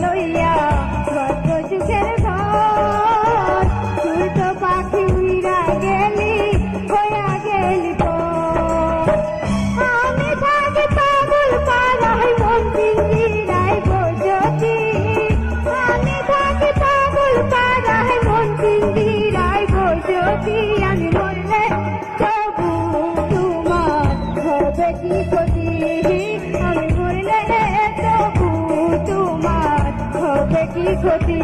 লইয়া কত সুখের ঘর তুই তো পাখি উইরা গেলি হইয়া গেলি আমি থাকি পাগল পাড়ায় মন পিঞ্জিরায় বসতি আমি থাকি পাগল পাড়ায় মন পিঞ্জিরায় বসতি আমি মরলে তবু তোমার হবে কি ক্ষতি আমি মরলে তবু তোমার হবে কি ক্ষতি